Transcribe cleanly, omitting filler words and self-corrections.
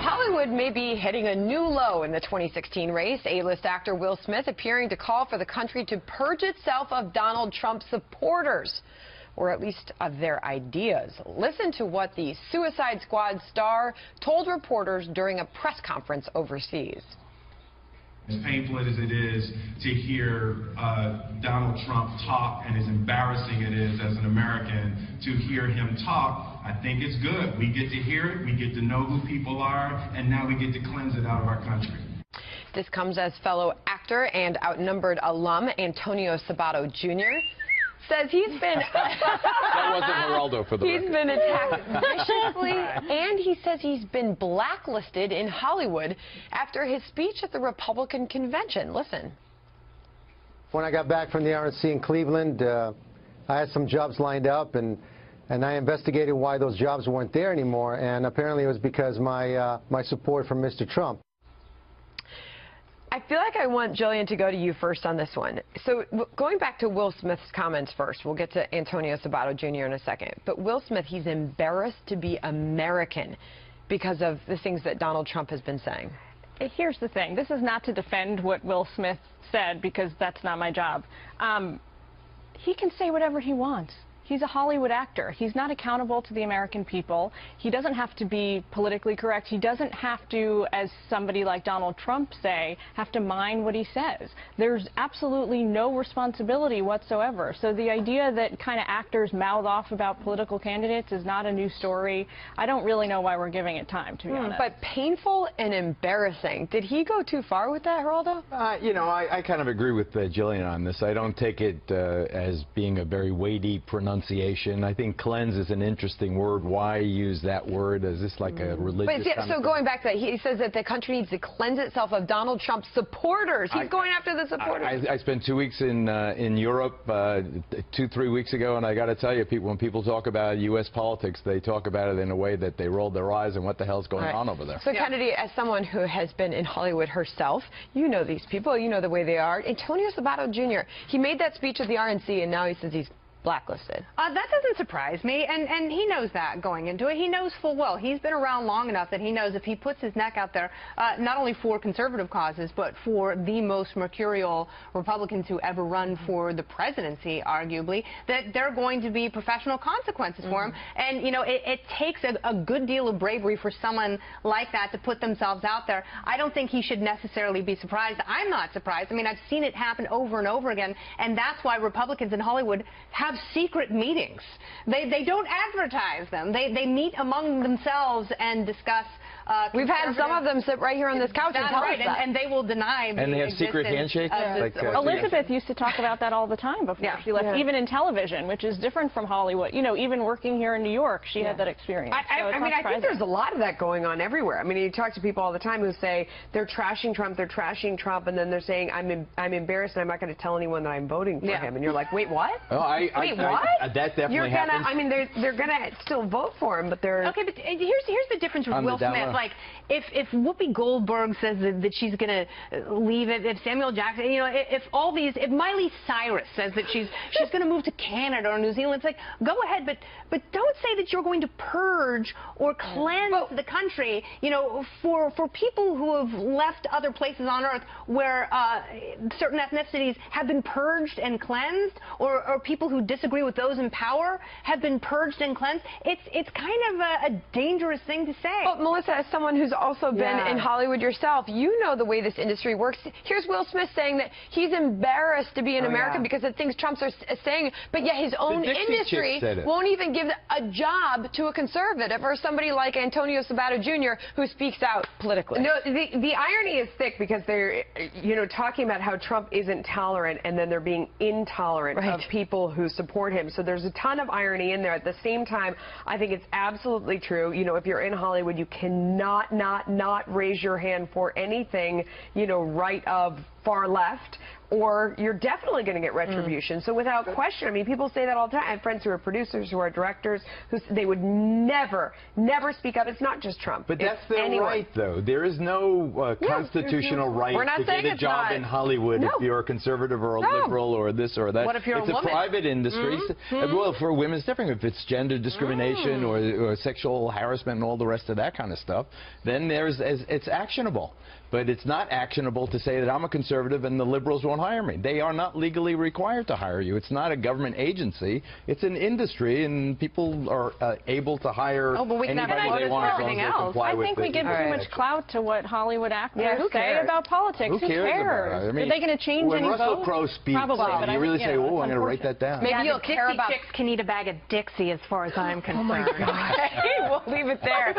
Well, Hollywood may be hitting a new low in the 2016 race. A-list actor Will Smith appearing to call for the country to purge itself of Donald Trump supporters, or at least of their ideas. Listen to what the Suicide Squad star told reporters during a press conference overseas. As painful as it is to hear Donald Trump talk, and as embarrassing it is as an American to hear him talk, I think it's good. We get to hear it, we get to know who people are, and now we get to cleanse it out of our country. This comes as fellow actor and outnumbered alum Antonio Sabato Jr. says he's been that wasn't Geraldo for the he's record. been attacked viciously, and he says he's been blacklisted in Hollywood after his speech at the Republican convention. Listen. When I got back from the RNC in Cleveland, I had some jobs lined up, and I investigated why those jobs weren't there anymore, and apparently it was because my support for Mr. Trump. I feel like I want Jillian to go to you first on this one. So going back to Will Smith's comments first, we'll get to Antonio Sabato Jr. in a second. But Will Smith, he's embarrassed to be American because of the things that Donald Trump has been saying. Here's the thing. This is not to defend what Will Smith said, because that's not my job. He can say whatever he wants. He's a Hollywood actor. He's not accountable to the American people. He doesn't have to be politically correct. He doesn't have to, as somebody like Donald Trump say, have to mind what he says. There's absolutely no responsibility whatsoever. So the idea that kind of actors mouth off about political candidates is not a new story. I don't really know why we're giving it time, to be honest. But painful and embarrassing. Did he go too far with that, Geraldo? You know, I kind of agree with Jillian on this. I don't take it as being a very weighty pronunciation. I think cleanse is an interesting word. Why use that word? Is this like a religious But so going back to that, he says that the country needs to cleanse itself of Donald Trump's supporters. He's going after the supporters. I spent 2 weeks in Europe 2-3 weeks ago, and I got to tell you, when people talk about U.S. politics, they talk about it in a way that they roll their eyes and what the hell's going on over there. So Kennedy, as someone who has been in Hollywood herself, you know these people, you know the way they are. Antonio Sabato Jr., he made that speech at the RNC, and now he says he's blacklisted. That doesn't surprise me, and he knows that going into it. He knows full well. He's been around long enough that he knows if he puts his neck out there, not only for conservative causes, but for the most mercurial Republicans who ever run for the presidency, arguably, that there are going to be professional consequences for him. And, you know, it takes a good deal of bravery for someone like that to put themselves out there. I don't think he should necessarily be surprised. I'm not surprised. I mean, I've seen it happen over and over again, and that's why Republicans in Hollywood have secret meetings. They don't advertise them. They meet among themselves and discuss. We've had some of them sit right here on this couch and tell us that. And they will deny. And they have secret handshakes. Elizabeth used to talk about that all the time before she left, even in television, which is different from Hollywood. You know, even working here in New York, she had that experience. I mean, I think there's a lot of that going on everywhere. I mean, you talk to people all the time who say they're trashing Trump, and then they're saying, I'm embarrassed and I'm not going to tell anyone that I'm voting for him. And you're like, wait, what? Oh, wait, what? That definitely happens. I mean, they're going to still vote for him, but they're... Okay, but here's the difference with Will Smith. Like, if Whoopi Goldberg says that she's going to leave it, if Samuel Jackson, you know, if Miley Cyrus says that she's going to move to Canada or New Zealand, it's like, go ahead, but don't say that you're going to purge or cleanse the country, you know, for people who have left other places on earth where certain ethnicities have been purged and cleansed, or people who disagree with those in power have been purged and cleansed. It's kind of a dangerous thing to say. But Melissa, as someone who's also been in Hollywood yourself, you know the way this industry works. Here's Will Smith saying that he's embarrassed to be an American because of things Trump's are saying, but yet his own industry won't even give a job to a conservative or somebody like Antonio Sabato Jr. who speaks out politically. No, the irony is thick, because they're, you know, talking about how Trump isn't tolerant, and then they're being intolerant of people who support him. So there's a ton of irony in there. At the same time, I think it's absolutely true. You know, if you're in Hollywood, you cannot not raise your hand for anything, you know, right of far left, or you're definitely going to get retribution. So without question, I mean, people say that all the time. I have friends who are producers, who are directors, who they would never speak up. It's not just Trump. But that's their anyone. right, though. There is no constitutional right We're not to saying get a it's job not. in Hollywood No. if you're a conservative or a No. liberal or this or that. What if you're it's a woman? private industry. Well, for women, it's different. If it's gender discrimination or sexual harassment and all the rest of that kind of stuff, then it's actionable. But it's not actionable to say that I'm a conservative and the liberals won't hire me. They are not legally required to hire you. It's not a government agency. It's an industry, and people are able to hire but we can anybody have they quotas want for as long as everything they else. comply I with think we the- give too much clout to what Hollywood actors who say cares? about politics. Who cares about it? I mean, Are they going to change when any Russell vote? Crowe speaks, Probably, but you I really think, say, you know, "Oh, I'm it's going to write that down." Maybe you'll care about. chicks can eat a bag of Dixie, as far as I'm concerned. We'll leave it there.